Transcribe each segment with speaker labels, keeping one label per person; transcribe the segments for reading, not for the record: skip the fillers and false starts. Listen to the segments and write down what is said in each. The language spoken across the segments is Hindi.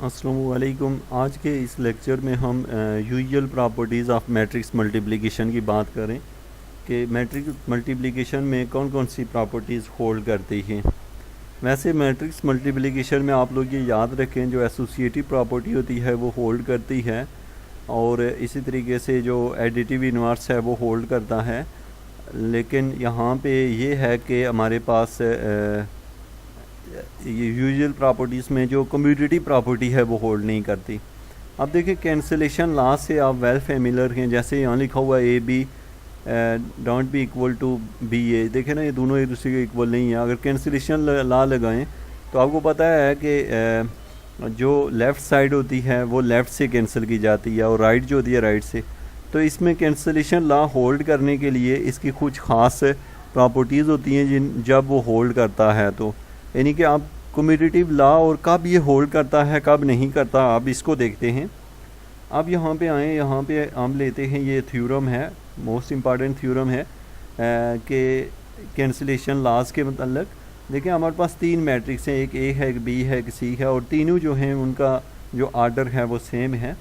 Speaker 1: अस्सलामु अलैकुम। आज के इस लेक्चर में हम usual properties of matrix multiplication की बात करें कि मैट्रिक्स मल्टीप्लिकेशन में कौन कौन सी प्रॉपर्टीज़ होल्ड करती हैं। वैसे मैट्रिक्स मल्टीप्लिकेशन में आप लोग ये याद रखें, जो एसोसिएटिव प्रॉपर्टी होती है वो होल्ड करती है, और इसी तरीके से जो एडिटिव इन्वर्स है वो होल्ड करता है। लेकिन यहाँ पे ये है कि हमारे पास ये यूजुअल प्रॉपर्टीज़ में जो कम्यूटेटिव प्रॉपर्टी है वो होल्ड नहीं करती। अब देखिए कैंसिलेशन लॉ से आप वेल फेमिलर हैं। जैसे यहाँ लिखा हुआ A B don't be equal to B A, देखें ना, ये दोनों एक दूसरे के इक्वल नहीं है। अगर कैंसिलेशन लॉ लगाएं तो आपको पता है कि जो लेफ़्ट साइड होती है वो लेफ़्ट से कैंसिल की जाती है और राइट जो होती है राइट से। तो इसमें कैंसिलेशन लॉ होल्ड करने के लिए इसकी कुछ ख़ास प्रॉपर्टीज़ होती हैं जब वो होल्ड करता है। तो यानी कि आप कम्यूटेटिव लॉ और कब ये होल्ड करता है कब नहीं करता, आप इसको देखते हैं। अब यहाँ पे आएँ, यहाँ पे हम लेते हैं, ये थ्योरम है, मोस्ट इम्पॉर्टेंट थ्योरम है कि कैंसिलेशन लॉज के मतलब। देखिए हमारे पास तीन मैट्रिक्स हैं, एक ए है, एक बी है, एक सी है, और तीनों जो हैं उनका जो आर्डर है वो सेम है।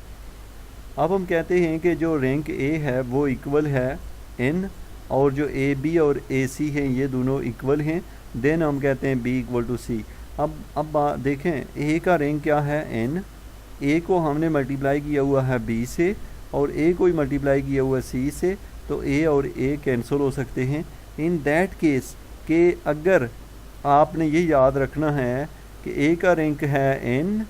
Speaker 1: अब हम कहते हैं कि जो रैंक ए है वो इक्वल है एन, और जो ए बी और ए सी हैं ये दोनों इक्वल हैं। देन हम कहते हैं बी इक्वल टू सी। अब देखें, ए का रैंक क्या है एन, ए को हमने मल्टीप्लाई किया हुआ है बी से, और ए को ही मल्टीप्लाई किया हुआ है सी से, तो ए और ए कैंसिल हो सकते हैं। इन दैट केस के अगर आपने ये याद रखना है कि ए का रैंक है एन,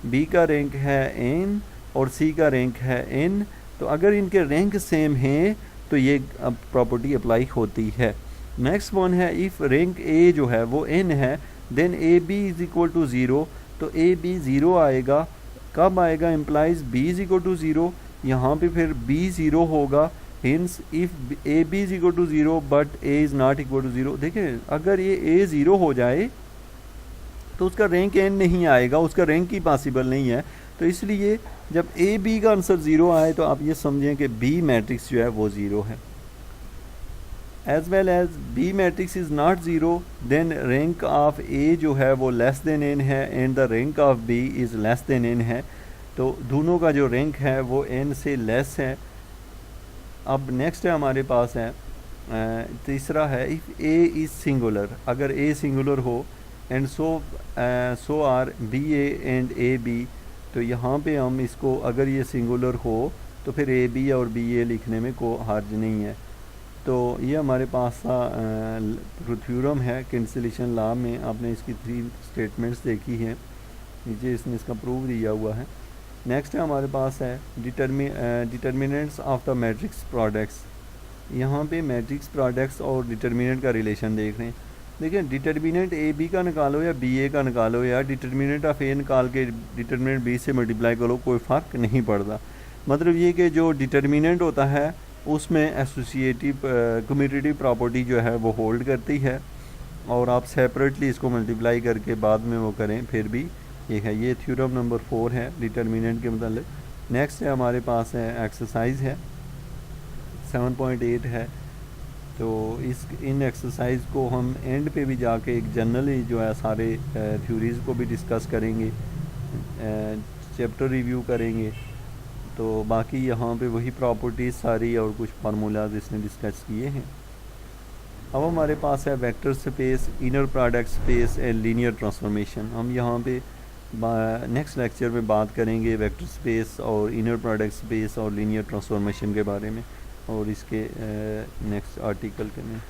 Speaker 1: बी का रैंक है एन, और सी का रैंक है एन, तो अगर इनके रैंक सेम हैं तो ये प्रॉपर्टी अप्लाई होती है। नेक्स्ट वन है, इफ़ रैंक ए जो है वो एन है, then A B is equal to zero. तो ए बी ज़ीरो आएगा, कब आएगा, implies B is equal to zero. यहाँ पे फिर बी ज़ीरो होगा, hence if A B is equal to zero but A is not equal to zero. देखें अगर ये ए ज़ीरो हो जाए तो उसका रैंक एन नहीं आएगा, उसका रैंक ही पॉसिबल नहीं है। तो इसलिए जब ए बी का आंसर ज़ीरो आए तो आप ये समझें कि बी मैट्रिक्स जो है वो ज़ीरो है। As well as B matrix is not zero, then rank of A जो है वो लेस देन एन है, and the rank of B is less than n है। तो दोनों का जो रैंक है वो एन से लेस है। अब नेक्स्ट है हमारे पास है तीसरा है, इफ़ ए इज़ सिंगुलर, अगर ए सिंगुलर हो, and so are B A and A B. तो यहाँ पे हम इसको, अगर ये सिंगुलर हो तो फिर ए बी और बी ए लिखने में कोई हर्ज नहीं है। तो ये हमारे पास थ्योरम है कैंसिलेशन लॉ में। आपने इसकी 3 स्टेटमेंट्स देखी हैं, नीचे इसने इसका प्रूफ दिया हुआ है। नेक्स्ट है हमारे पास है determinants of the matrix products. यहाँ पे मैट्रिक्स प्रोडक्ट्स और डिटर्मिनेंट का रिलेशन देख रहे हैं। देखिए डिटर्मिनेंट ए बी का निकालो या बी ए का निकालो, या डिटर्मिनेंट ऑफ ए निकाल के डिटर्मिनेंट बी से मल्टीप्लाई करो, कोई फ़र्क नहीं पड़ता। मतलब ये कि जो डिटर्मिनेंट होता है उसमें एसोसिएटिव कम्यूटेटिव प्रॉपर्टी जो है वो होल्ड करती है, और आप सेपरेटली इसको मल्टीप्लाई करके बाद में वो करें फिर भी ये है। ये थ्योरम नंबर 4 है डिटर्मिनेंट के मतलब। नेक्स्ट है हमारे पास है एक्सरसाइज है 7.8 है। तो इन एक्सरसाइज को हम एंड पे भी जाके एक जनरली जो है सारे थ्योरीज़ को भी डिस्कस करेंगे, चैप्टर रिव्यू करेंगे। तो बाकी यहाँ पे वही प्रॉपर्टीज़ सारी और कुछ फार्मूलाज इसने डिस्कस किए हैं। अब हमारे पास है vector space, inner product space and linear transformation. हम यहाँ पे नेक्स्ट लेक्चर में बात करेंगे वेक्टर स्पेस और इनर प्रोडक्ट स्पेस और लीनियर ट्रांसफॉर्मेशन के बारे में, और इसके नेक्स्ट आर्टिकल के में।